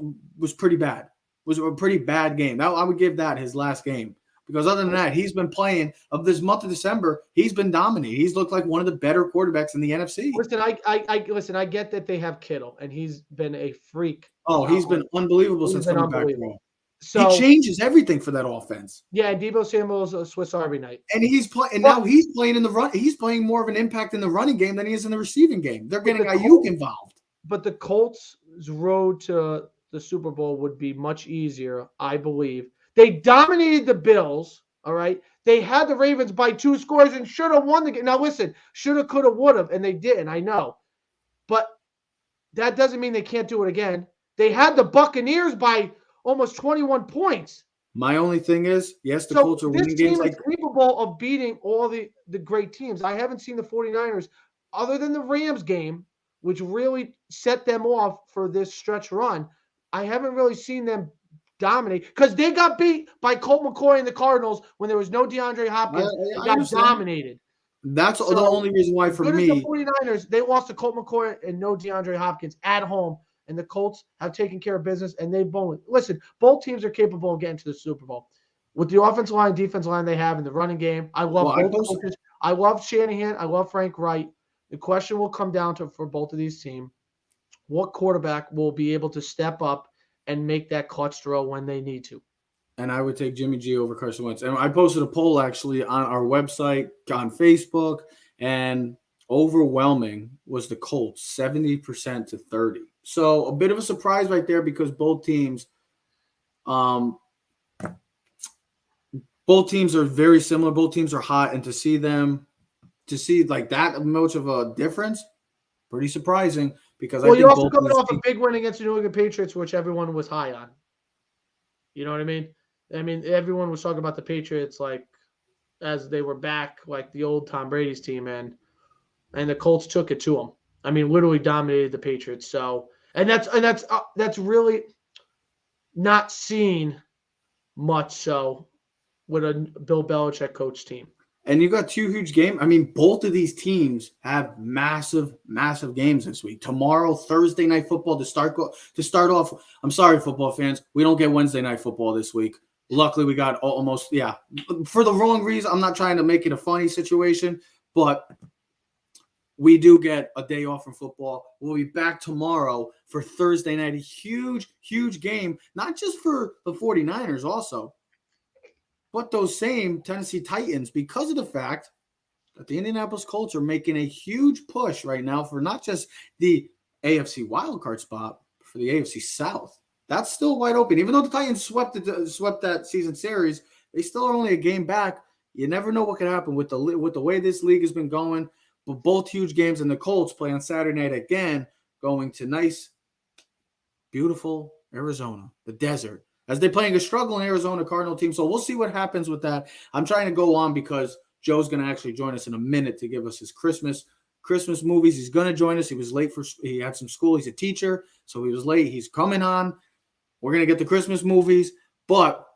pretty bad. Was a pretty bad game. I would give that his last game. Because other than that, he's been playing of this month of December. He's been dominating. He's looked like one of the better quarterbacks in the NFC. Listen, I get that they have Kittle, and he's been a freak. Oh, he's been unbelievable since coming back. So he changes everything for that offense. Yeah, Deebo Samuel's a Swiss Army knife, and now he's playing in the run. He's playing more of an impact in the running game than he is in the receiving game. They're getting Ayuk involved. But the Colts' road to the Super Bowl would be much easier, I believe. They dominated the Bills, all right? They had the Ravens by 2 scores and should have won the game. Now, listen, shoulda, coulda, would have, and they didn't, I know. But that doesn't mean they can't do it again. They had the Buccaneers by almost 21 points. My only thing is, yes, the Colts are winning games. This team is capable of beating all the great teams. I haven't seen the 49ers, other than the Rams game, which really set them off for this stretch run. I haven't really seen them dominate because they got beat by Colt McCoy and the Cardinals when there was no DeAndre Hopkins. They got dominated. That's the only reason why for me. The 49ers, they lost to Colt McCoy and no DeAndre Hopkins at home, and the Colts have taken care of business, and they've listen, both teams are capable of getting to the Super Bowl. With the offensive line, defensive line they have in the running game, I love both coaches. I love Shanahan. I love Frank Wright. The question will come down to, for both of these teams, what quarterback will be able to step up and make that clutch throw when they need to. And I would take Jimmy G over Carson Wentz. And I posted a poll actually on our website, on Facebook, and overwhelming was the Colts, 70% to 30. So a bit of a surprise right there because both teams are very similar. Both teams are hot, and to see like that much of a difference, pretty surprising because I think you're also both coming off a big win against the New England Patriots, which everyone was high on. You know what I mean? I mean, everyone was talking about the Patriots like as they were back, like the old Tom Brady's team, and the Colts took it to them. I mean, literally dominated the Patriots. So, and that's really not seen much so with a Bill Belichick coach team. And you got two huge games. I mean, both of these teams have massive, massive games this week. Tomorrow, Thursday night football to start off. I'm sorry, football fans. We don't get Wednesday night football this week. Luckily, we got almost, for the wrong reason. I'm not trying to make it a funny situation, but we do get a day off from football. We'll be back tomorrow for Thursday night. A huge, huge game, not just for the 49ers also, but those same Tennessee Titans, because of the fact that the Indianapolis Colts are making a huge push right now for not just the AFC wildcard spot, but for the AFC South. That's still wide open. Even though the Titans swept that season series, they still are only a game back. You never know what could happen with the way this league has been going. But both huge games, and the Colts play on Saturday night again, going to nice, beautiful Arizona, the desert, as they're playing a struggling Arizona Cardinal team. So we'll see what happens with that. I'm trying to go on because Joe's going to actually join us in a minute to give us his Christmas movies. He's going to join us. He was late he had some school. He's a teacher, so he was late. He's coming on. We're going to get the Christmas movies, but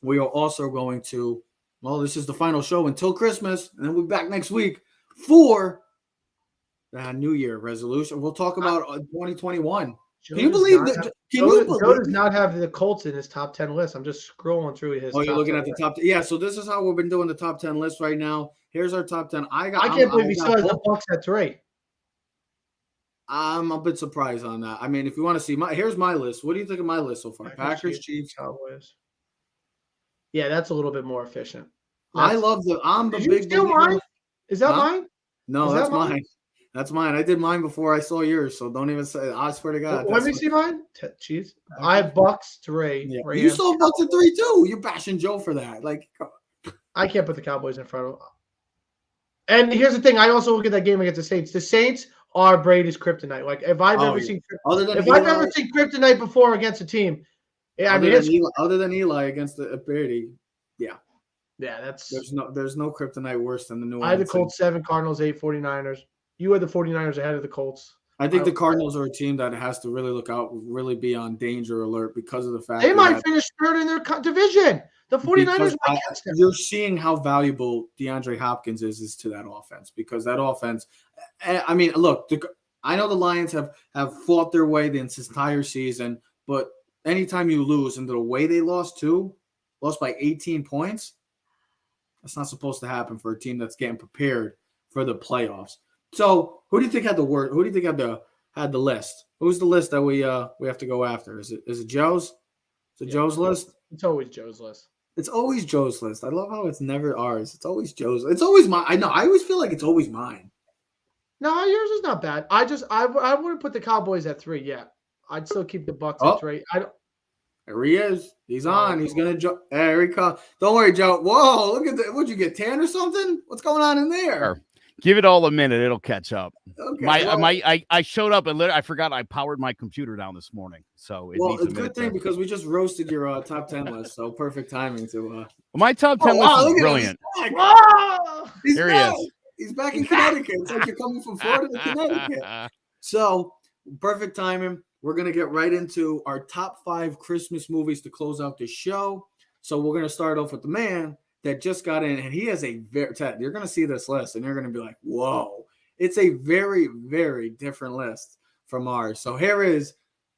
we are also going to, this is the final show until Christmas, and then we'll be back next week for the New Year resolution. We'll talk about 2021. Can you believe that? Joe does not have the Colts in his top 10 list. I'm just scrolling through his. You're looking at the top 10. Yeah, so this is how we've been doing the top 10 list right now. Here's our top 10. I can't believe he still has the Bucs at 3. I'm a bit surprised on that. I mean, if you want to see here's my list. What do you think of my list so far? Packers, Chiefs, Cowboys. Yeah, that's a little bit more efficient. I'm the big. You steal mine? Is that mine? No, that's mine. That's mine. I did mine before I saw yours, so don't even say. I swear to God. Let me see mine. Chiefs. I have Bucs 3. Yeah. You saw Bucs at 3 too. You're bashing Joe for that. Like, I can't put the Cowboys in front of. And here's the thing. I also look at that game against the Saints. The Saints are Brady's kryptonite. Like if I've ever seen kryptonite before against a team, other than Eli against the Brady, yeah, that's there's no kryptonite worse than the New Orleans. I had the Colts 7, Cardinals 8, 49ers. You had the 49ers ahead of the Colts. I think the Cardinals are a team that has to really look out, really be on danger alert because of the fact they might finish third in their division. The 49ers might catch them. You're seeing how valuable DeAndre Hopkins is to that offense because that offense. I mean, look, I know the Lions have fought their way this entire season, but anytime you lose, and the way they lost by 18 points, that's not supposed to happen for a team that's getting prepared for the playoffs. So, who do you think had the word? Who do you think had the list? Who's the list that we have to go after? Is it Joe's? Is it Joe's list? It's always Joe's list. It's always Joe's list. I love how it's never ours. It's always Joe's. It's always mine. I know. I always feel like it's always mine. No, yours is not bad. I wouldn't put the Cowboys at 3 yet. I'd still keep the Bucs at 3. There he is. He's on. He's gonna jump. There he comes. Don't worry, Joe. Whoa! Look at that. What'd you get? Tan or something? What's going on in there? Give it all a minute; it'll catch up. Okay, I showed up and I forgot I powered my computer down this morning, so it's a good thing because we just roasted your top 10 list, so perfect timing to. My top 10 list is brilliant. He's Here back. he is. He's back in Connecticut. It's like you're coming from Florida to Connecticut. So perfect timing. We're gonna get right into our top 5 Christmas movies to close out the show. So we're gonna start off with the man that just got in, and he has Ted, you're going to see this list, and you're going to be like, whoa. It's a very, very different list from ours. So here is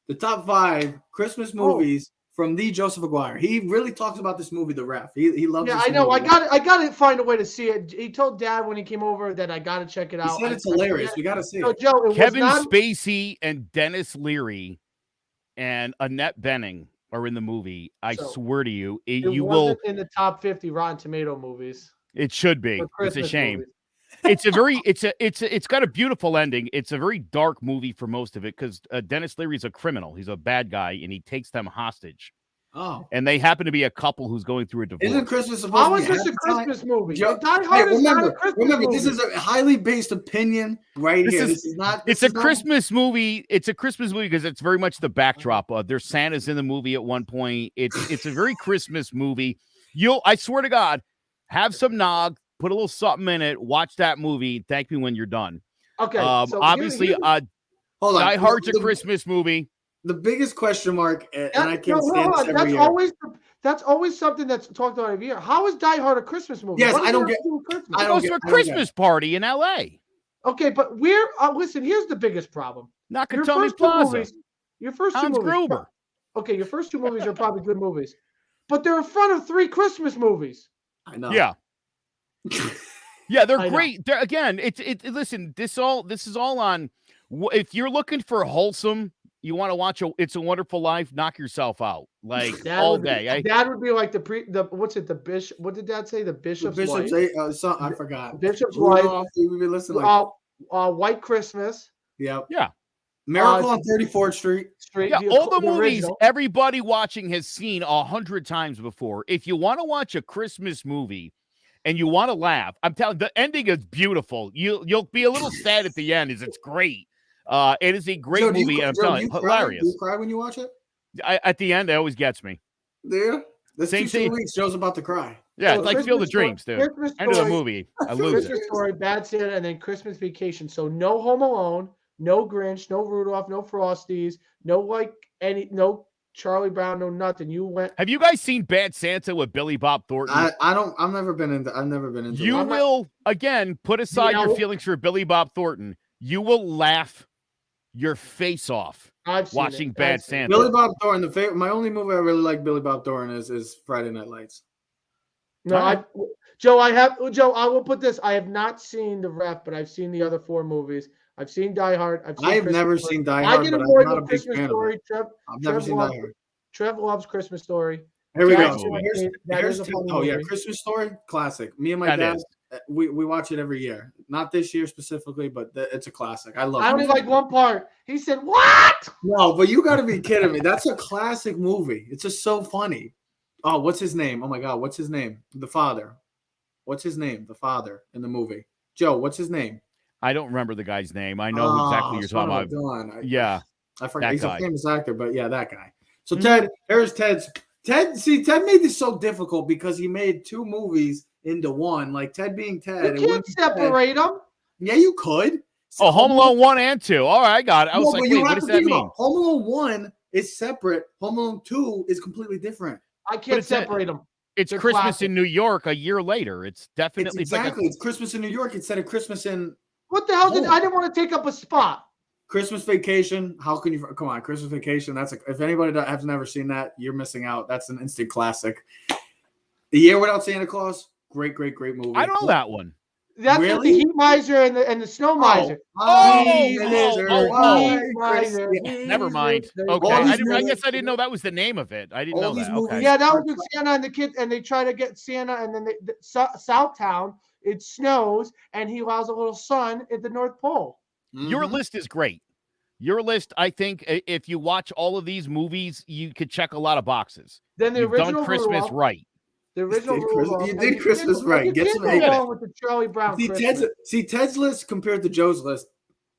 the top 5 Christmas movies from the Joseph Aguirre. He really talks about this movie, The Ref. He loves this movie. Yeah, I know. I got to find a way to see it. He told Dad when he came over that I got to check it out. He said it's hilarious. We got to see it. Joe, Kevin Spacey and Dennis Leary and Annette Bening are in the movie, I So, swear to you, It you will. wasn't in the top 50 Rotten Tomato movies. It should be. for It's a Christmas shame. movies. It's got a beautiful ending. It's a very dark movie for most of it because Dennis Leary's a criminal. He's a bad guy, and he takes them hostage. Oh, And they happen to be a couple who's going through a divorce. isn't Christmas supposed How to is be this a happy time? Christmas movie? Joe- Die Hey, Hard is not a Christmas remember, movie. this is a highly based opinion right This here. is- This is not. It's a Christmas movie. It's a Christmas movie because it's very much the backdrop. There's Santa's in the movie at one point. It's a very Christmas movie. I swear to God, have some nog, put a little something in it, watch that movie. Thank me when you're done. Okay. so Obviously, here's- Hold on. Die Hard's a The- Christmas movie. The biggest question mark, and I no, can't hold stand on. this every year. That's always something that's talked about every year. How is Die Hard a Christmas movie? Yes, What does I it don't have get- to do with Christmas? I It don't goes get- to a I don't get- Christmas party in L.A. Okay, but listen, here's the biggest problem. Your Nakatomi first two Plaza. movies, your first two Hans movies. Gruber. Okay, your first two movies are probably good movies, but they're in front of 3 Christmas movies. I know. Yeah. Yeah, they're I know. great. Again, listen, this is all on. If you're looking for wholesome, you want to watch It's a Wonderful Life, knock yourself out like Dad all would be- day. Dad would be like the bishop. What did Dad say? The The bishop's Bishop's wife. I forgot. Bishop's wife. Rudolph, we've been listening. Like, White Christmas. yep. Yeah. Miracle on 34th Street. Street. Yeah, all the movies original. everybody watching has seen 100 times before. If you want to watch a Christmas movie and you want to laugh, I'm telling the ending is beautiful. You'll be a little sad at the end, as it's great. It is a great Joe, do movie, and I'm telling you, cry? hilarious. Do you cry when you watch it? At the end, it always gets me. Do you? That's Same 2 thing. weeks. Joe's about to cry. Yeah, So it's like Field of Christmas Story- Dreams, dude. Christmas End of the Story- movie, I lose it. Christmas Story, Bad Santa, and then Christmas Vacation. So no Home Alone, no Grinch, no Rudolph, no Frosties, no Charlie Brown, no nothing. You went. Have you guys seen Bad Santa with Billy Bob Thornton? I've never been into You it. will, again, put aside know- your feelings for Billy Bob Thornton. You will laugh your face off I've seen watching it. Bad I've seen it. Santa. Billy Bob Thornton. My only movie I really like Billy Bob Thornton is Friday Night Lights. No, All right. Joe, I will put this. I have not seen The Ref, but I've seen the other 4 movies. I've seen Die Hard. I have Christmas never Story. seen Die I Hard, can but I'm avoid not the a big Christmas fan of Story. it. Trev, I've never seen Die Hard. Trev loves Christmas Story. Here we go. Jack's movie. Here's That is a funny oh yeah, movie. Christmas Story, classic. Me and my That dad, is. we watch it every year. Not this year specifically, but it's a classic. I love I it. only like one part. He said, "What?" No, but you got to be kidding me. That's a classic movie. It's just so funny. Oh, what's his name? Oh my God, what's his name? The father. What's his name? The father in the movie. Joe, what's his name? I don't remember the guy's name. I know exactly who you're talking about. Yeah, Yeah. I forgot. that He's guy. a famous actor, but yeah, that guy. So Mhm. Ted, here's Ted's. Ted made this so difficult because he made 2 movies into one. Like Ted being Ted. You it can't wouldn't be Ted. separate them. Yeah, you could. Oh, Home Alone 1 and 2. All right, I got it. I was No, like, but you wait, what have does to that think mean? about Home Alone 1 is separate. Home Alone 2 is completely different. I can't it's a- separate them. It's They're Christmas classic. in New York a year later. It's definitely It's like a- exactly. It's Christmas in New York instead of Christmas in What the hell Oh. I didn't want to take up a spot. Christmas Vacation. How can you come on? Christmas Vacation. If anybody that has never seen that, you're missing out. That's an instant classic. The Year Without Santa Claus. Great movie. I don't know that one. That's with Really? the heat miser and the snow miser. Never mind. All Okay, these I movies- guess I didn't know that was the name of it. I didn't All know these that. movies- Okay. Yeah, that was with Santa and the kid, and they try to get Santa, and then Southtown, it snows, and he allows a little sun at the North Pole. Your Mhm. list is great. Your list, I think, if you watch all of these movies, you could check a lot of boxes. Then the You've original done Christmas Rudolph, right. the original You did Christmas- Rudolph, you and did you Christmas can't- right. You Get can't some go hate. wrong with the Charlie Brown Christmas. Ted's list compared to Joe's list.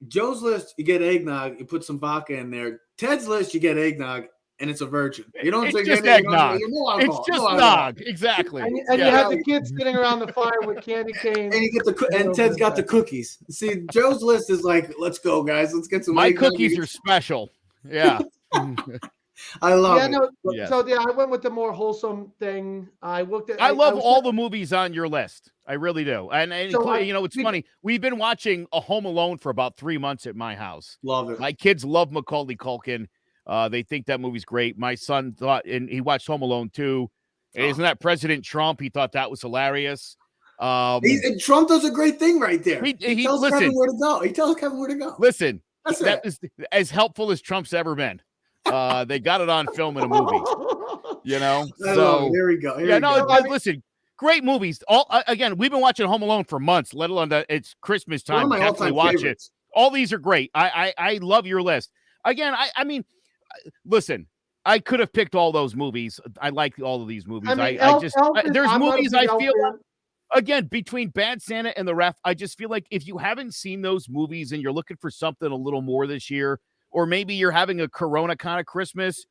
Joe's list, you get eggnog, you put some vodka in there. Ted's list, you get eggnog, and it's a virgin. You don't It's drink just any- you don't eggnog. drink- no It's alcohol, just no alcohol. nog. Exactly. And you Yeah. have the kids sitting around the fire with candy canes. And you get and Ted's got the cookies. See, Joe's list is like, let's go, guys. Let's get some. My eggnog. cookies are special. Yeah. I love Yeah, it. no. Yes. So yeah, I went with the more wholesome thing. I looked at. I love was- all the movies on your list. I really do. And So including, it's we- funny. We've been watching A Home Alone for about 3 months at my house. Love it. My kids love Macaulay Culkin. They think that movie's great. My son thought, and he watched Home Alone 2. And isn't that President Trump? He thought that was hilarious. And Trump does a great thing right there. He tells listen. Kevin where to go. He tells Kevin where to go. Listen, That's that it. is as helpful as Trump's ever been. They got it on film in a movie. You know, I love so it. Here we go. Here yeah, we no, go. listen, great movies. All again, we've been watching Home Alone for months, let alone it's Christmas One of time. my Definitely all-time watch favorites. it. All these are great. I love your list. Again, I mean, listen, I could have picked all those movies. I like all of these movies. I mean, There's I'm not a movies big I Elf feel fan. like, again, between Bad Santa and The Ref, I just feel like if you haven't seen those movies and you're looking for something a little more this year, or maybe you're having a Corona kind of Christmas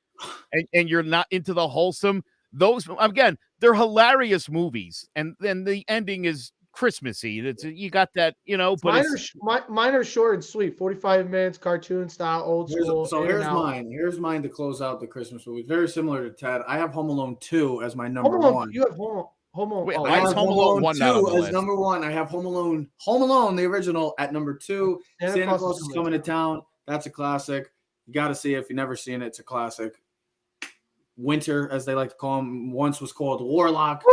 and you're not into the wholesome, those, again, they're hilarious movies. And then the ending is Christmassy. You got that, you know, but Mine are short and sweet, 45 minutes, cartoon style, old school. Here's mine. Here's mine to close out the Christmas movie. Very similar to Ted. I have Home Alone 2 as my number one. You have Home Alone. Wait, Oh, why I is have Home Alone 1 not on the as list? number one. I have Home Alone, the original, at number 2. Santa Claus is Coming to Town. That's a classic. You got to see it if you've never seen it. It's a classic. Winter, as they like to call him, once was called Warlock.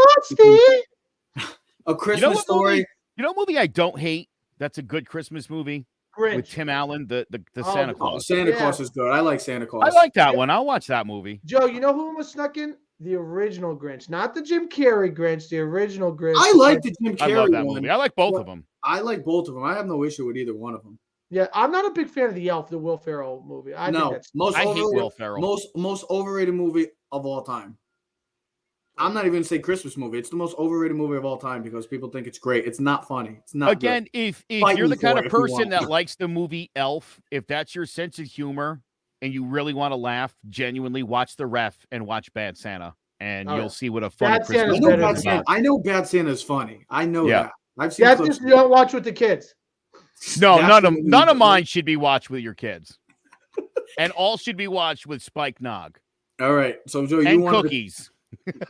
A Christmas Story. You know what movie I don't hate? That's a good Christmas movie Grinch. with Tim Allen, the Santa Claus. Santa Claus is good. I like Santa Claus. I like that one. I'll watch that movie. Joe, you know who was snuck in? The original Grinch, not the Jim Carrey Grinch, the original Grinch. I like the Jim I Carrey love that one. movie. I like both of them. I like both of them. I have no issue with either one of them. Yeah, I'm not a big fan of the Elf, the Will Ferrell movie. I think that's I hate Will Ferrell. Most overrated movie of all time. I'm not even gonna say Christmas movie. It's the most overrated movie of all time because people think it's great. It's not funny. It's not Again, good. if Fight you're me the kind for of it if you person want. that likes the movie Elf, if that's your sense of humor and you really want to laugh, genuinely watch The Ref and watch Bad Santa, and you'll see what a funny Bad Christmas Santa's movie better is than about. I know Bad Santa's funny. I know Yeah. that. I've seen That's clips. just you don't watch with the kids. No, That's none of mine should be watched with your kids, and all should be watched with Spike Nog All right. So Joe, you and wanted cookies.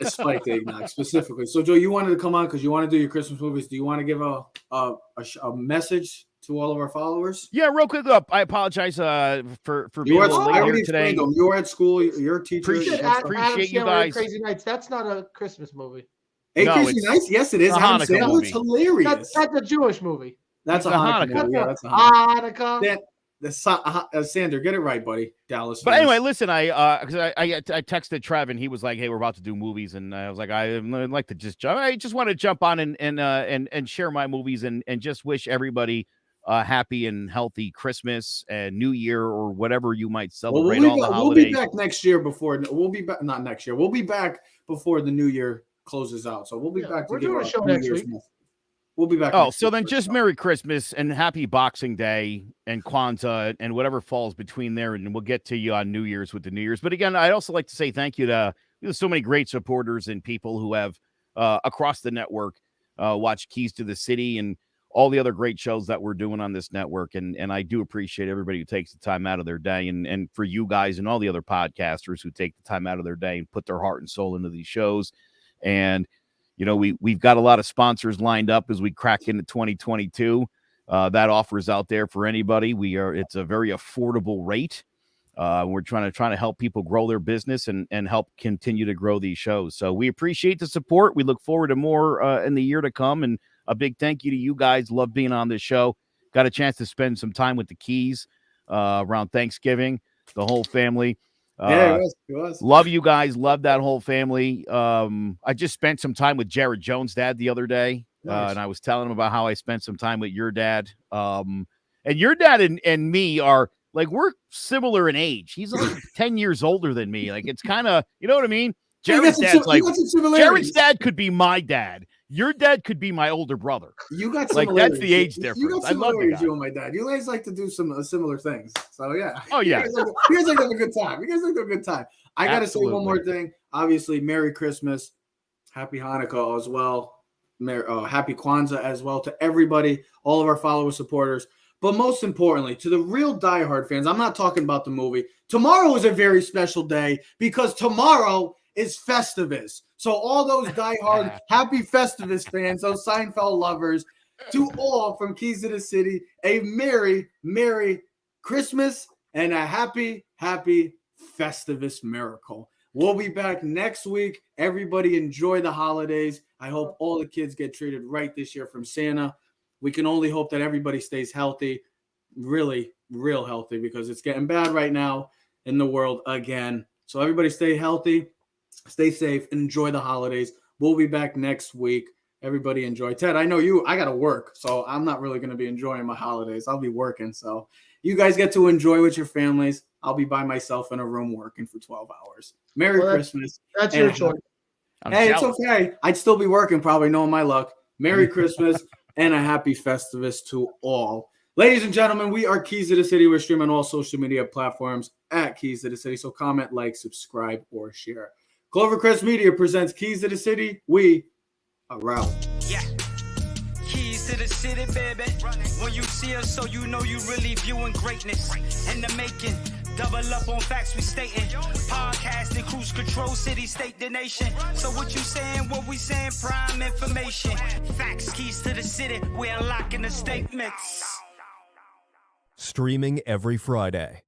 Spike eggnog specifically. So Joe, you wanted to come on because you want to do your Christmas movies. Do you want to give a message to all of our followers? Yeah, real quick up. I apologize for being You a are, little I late here already today. explained them. You were at school. You're a teacher. Appreciate That's it. fine. Appreciate you Sandler, guys. Crazy Nights. That's not a Christmas movie. Hey, No, Crazy it's Nights. Yes, it is. a Adam Hanukkah Sandler. movie. It's hilarious. That's a Jewish movie. That's a It's a Hanukkah Hanukkah. movie. Yeah, that's a Hanukkah. Hanukkah. Sander, get it right, buddy. Dallas. But fans. anyway, listen, I texted Trev and he was like, "Hey, we're about to do movies," and I was like, "I'd like to just jump. I just want to jump on and share my movies and just wish everybody happy and healthy Christmas and New Year or whatever you might celebrate all the holidays." We'll be back next year we'll be back. Not next year. We'll be back before the New Year closes out. So we'll be back. We're give doing a our show New next Year's week. message. We'll be back. Oh, next so week then for just sure. Merry Christmas and Happy Boxing Day and Kwanzaa and whatever falls between there, and we'll get to you on New Year's with the New Year's. But again, I'd also like to say thank you to so many great supporters and people who have across the network watched Keys to the City and all the other great shows that we're doing on this network. And I do appreciate everybody who takes the time out of their day, and for you guys and all the other podcasters who take the time out of their day and put their heart and soul into these shows. And you know, we've got a lot of sponsors lined up as we crack into 2022. That offer is out there for anybody. It's a very affordable rate. We're trying to help people grow their business and help continue to grow these shows. So we appreciate the support. We look forward to more in the year to come. And a big thank you to you guys. Love being on this show. Got a chance to spend some time with the Keys around Thanksgiving, the whole family. Yeah, it was. Love you guys. Love that whole family. I just spent some time with Jared Jones' dad the other day. Nice. And I was telling him about how I spent some time with your dad. And your dad and me are like, we're similar in age. He's like 10 years older than me. Like, it's kind of, you know what I mean? Jared's dad's like, Jared's dad could be my dad. Your dad could be my older brother. You got like, that's the age You difference. got I love the similarities, guy. you and my dad. You guys like to do some similar things. So yeah. Oh yeah. You guys like to have a good time. You guys like to have a good time. I gotta say one more Absolutely. thing. Obviously, Merry Christmas, Happy Hanukkah as well. Happy Kwanzaa as well to everybody, all of our followers, supporters. But most importantly, to the real diehard fans, I'm not talking about the movie. Tomorrow is a very special day because tomorrow is Festivus. So all those diehard happy Festivus fans, those Seinfeld lovers, to all from Keys to the City, a Merry, Merry Christmas and a happy, happy Festivus miracle. We'll be back next week. Everybody enjoy the holidays. I hope all the kids get treated right this year from Santa. We can only hope that everybody stays healthy, really, real healthy, because it's getting bad right now. in the world again. So everybody stay healthy, stay safe, and enjoy the holidays. We'll be back next week. Everybody enjoy. Ted, I know I got to work, so I'm not really going to be enjoying my holidays. I'll be working. So you guys get to enjoy with your families. I'll be by myself in a room working for 12 hours. Merry Christmas. That's your choice. Hey, it's okay. I'd still be working, probably, knowing my luck. Merry Christmas and a happy Festivus to all. Ladies and gentlemen, we are Keys to the City. We're streaming on all social media platforms at Keys to the City. So comment, like, subscribe, or share. Clovercrest Media presents Keys to the City. We are out. Yeah. Keys to the city, baby. When you see us, so you know you really viewing greatness in the making. Double up on facts we stating. Podcasting, cruise control, city, state, the nation. So what you saying, what we saying, prime information. Facts, keys to the city, we're unlocking the statements. Streaming every Friday.